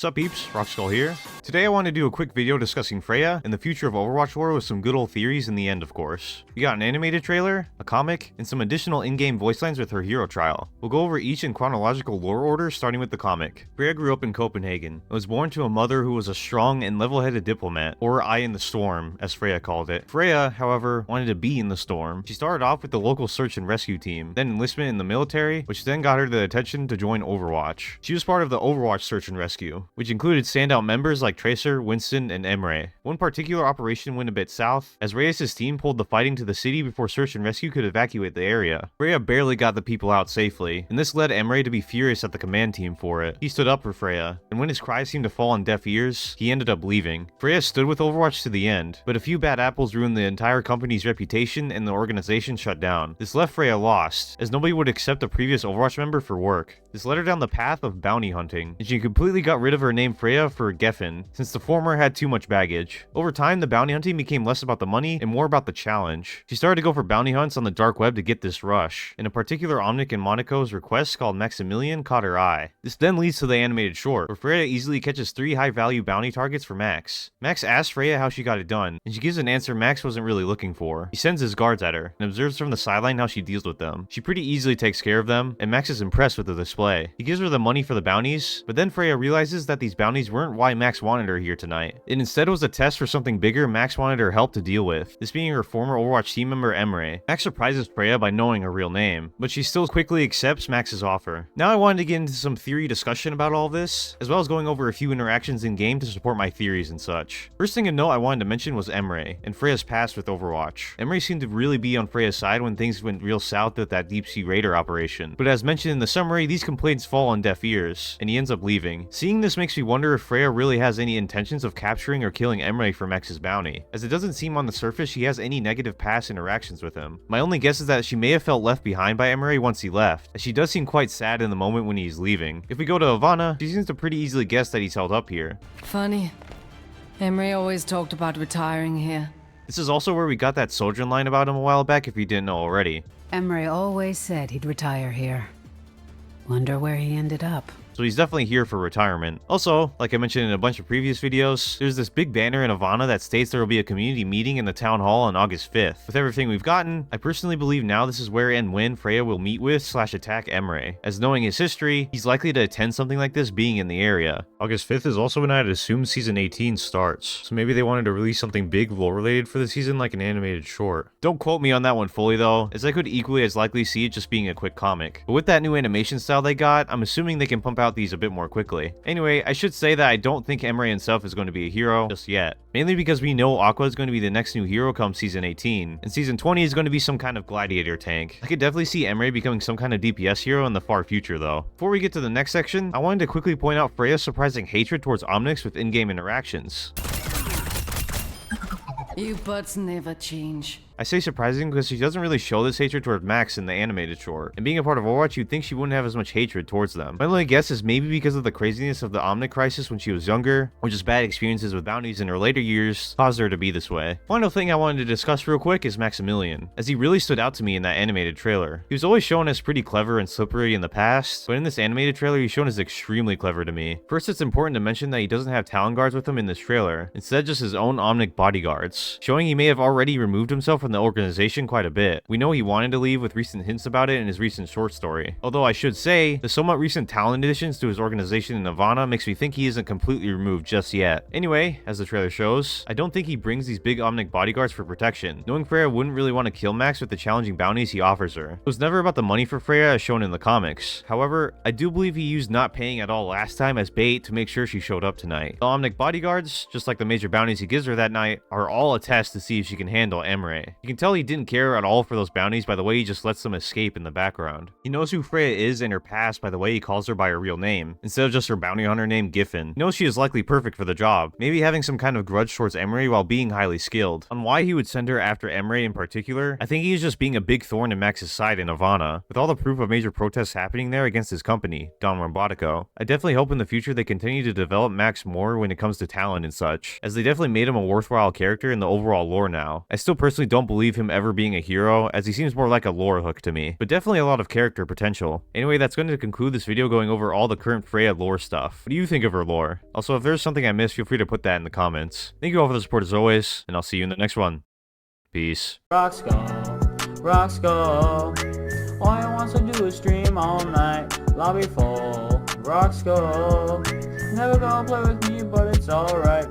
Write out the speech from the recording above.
Sup peeps, Rockskull here. Today I want to do a quick video discussing Freja and the future of Overwatch lore with some good old theories in the end, of course. We got an animated trailer, a comic, and some additional in-game voice lines with her hero trial. We'll go over each in chronological lore order, starting with the comic. Freja grew up in Copenhagen and was born to a mother who was a strong and level-headed diplomat, or eye in the storm, as Freja called it. Freja, however, wanted to be in the storm. She started off with the local search and rescue team, then enlistment in the military, which then got her the attention to join Overwatch. She was part of the Overwatch search and rescue, which included standout members like Tracer, Winston, and Emre. One particular operation went a bit south, as Reyes' team pulled the fighting to the city before search and rescue could evacuate the area. Freja barely got the people out safely, and this led Emre to be furious at the command team for it. He stood up for Freja, and when his cries seemed to fall on deaf ears, he ended up leaving. Freja stood with Overwatch to the end, but a few bad apples ruined the entire company's reputation and the organization shut down. This left Freja lost, as nobody would accept a previous Overwatch member for work. This led her down the path of bounty hunting, and she completely got rid of her name Freja for Geffen, since the former had too much baggage. Over time, the bounty hunting became less about the money and more about the challenge. She started to go for bounty hunts on the dark web to get this rush, and a particular Omnic in Monaco's request called Maximillian caught her eye. This then leads to the animated short, where Freja easily catches 3 high-value bounty targets for Max. Max asks Freja how she got it done, and she gives an answer Max wasn't really looking for. He sends his guards at her, and observes from the sideline how she deals with them. She pretty easily takes care of them, and Max is impressed with the display. He gives her the money for the bounties, but then Freja realizes that these bounties weren't why Max wanted her here tonight. It instead was a test for something bigger Max wanted her help to deal with, this being her former Overwatch team member Emre. Max surprises Freja by knowing her real name, but she still quickly accepts Max's offer. Now I wanted to get into some theory discussion about all this, as well as going over a few interactions in game to support my theories and such. First thing to note I wanted to mention was Emre, and Freja's past with Overwatch. Emre seemed to really be on Freja's side when things went real south with that deep sea raider operation, but as mentioned in the summary, these complaints fall on deaf ears, and he ends up leaving. Seeing this makes me wonder if Freja really has any intentions of capturing or killing Emre for Max's bounty, as it doesn't seem on the surface she has any negative past interactions with him. My only guess is that she may have felt left behind by Emre once he left, as she does seem quite sad in the moment when he's leaving. If we go to Ivana, she seems to pretty easily guess that he's held up here. Funny. Emre always talked about retiring here. This is also where we got that Sojourn line about him a while back if you didn't know already. Emre always said he'd retire here. Wonder where he ended up. So he's definitely here for retirement. Also, like I mentioned in a bunch of previous videos, there's this big banner in Ivana that states there will be a community meeting in the town hall on August 5th. With everything we've gotten, I personally believe now this is where and when Freja will meet with / attack Emre, as knowing his history, he's likely to attend something like this being in the area. August 5th is also when I'd assume season 18 starts, so maybe they wanted to release something big lore related for the season like an animated short. Don't quote me on that one fully though, as I could equally as likely see it just being a quick comic. But with that new animation style they got, I'm assuming they can pump out these a bit more quickly. Anyway, I should say that I don't think Emre himself is going to be a hero just yet. Mainly because we know Aqua is going to be the next new hero come season 18, and season 20 is going to be some kind of gladiator tank. I could definitely see Emre becoming some kind of DPS hero in the far future though. Before we get to the next section, I wanted to quickly point out Freja's surprising hatred towards Omnics with in-game interactions. You buds never change. I say surprising because she doesn't really show this hatred toward Max in the animated short, and being a part of Overwatch you'd think she wouldn't have as much hatred towards them. My only guess is maybe because of the craziness of the Omnic crisis when she was younger, or just bad experiences with bounties in her later years caused her to be this way. Final thing I wanted to discuss real quick is Maximillian, as he really stood out to me in that animated trailer. He was always shown as pretty clever and slippery in the past, but in this animated trailer he's shown as extremely clever to me. First, it's important to mention that he doesn't have Talon guards with him in this trailer, instead just his own Omnic bodyguards, showing he may have already removed himself from the organization quite a bit. We know he wanted to leave with recent hints about it in his recent short story. Although I should say, the somewhat recent talent additions to his organization in Ivana makes me think he isn't completely removed just yet. Anyway, as the trailer shows, I don't think he brings these big Omnic bodyguards for protection, knowing Freja wouldn't really want to kill Max with the challenging bounties he offers her. It was never about the money for Freja as shown in the comics. However, I do believe he used not paying at all last time as bait to make sure she showed up tonight. The Omnic bodyguards, just like the major bounties he gives her that night, are all a test to see if she can handle Emre. You can tell he didn't care at all for those bounties by the way he just lets them escape in the background. He knows who Freja is and her past by the way he calls her by her real name, instead of just her bounty hunter name Geffen. He knows she is likely perfect for the job, maybe having some kind of grudge towards Emre while being highly skilled. On why he would send her after Emre in particular, I think he's just being a big thorn in Max's side in Ivana, with all the proof of major protests happening there against his company, Don Robotico. I definitely hope in the future they continue to develop Max more when it comes to talent and such, as they definitely made him a worthwhile character in the overall lore now. I still personally don't don't believe him ever being a hero, as he seems more like a lore hook to me, but definitely a lot of character potential. Anyway, that's going to conclude this video going over all the current Freja lore stuff. What do you think of her lore? Also, if there's something I missed, feel free to put that in the comments. Thank you all for the support as always, and I'll see you in the next one. Peace. Rock skull. All he wants to do is stream all night. Lobby full, rock skull. Never gonna play with me, but it's alright.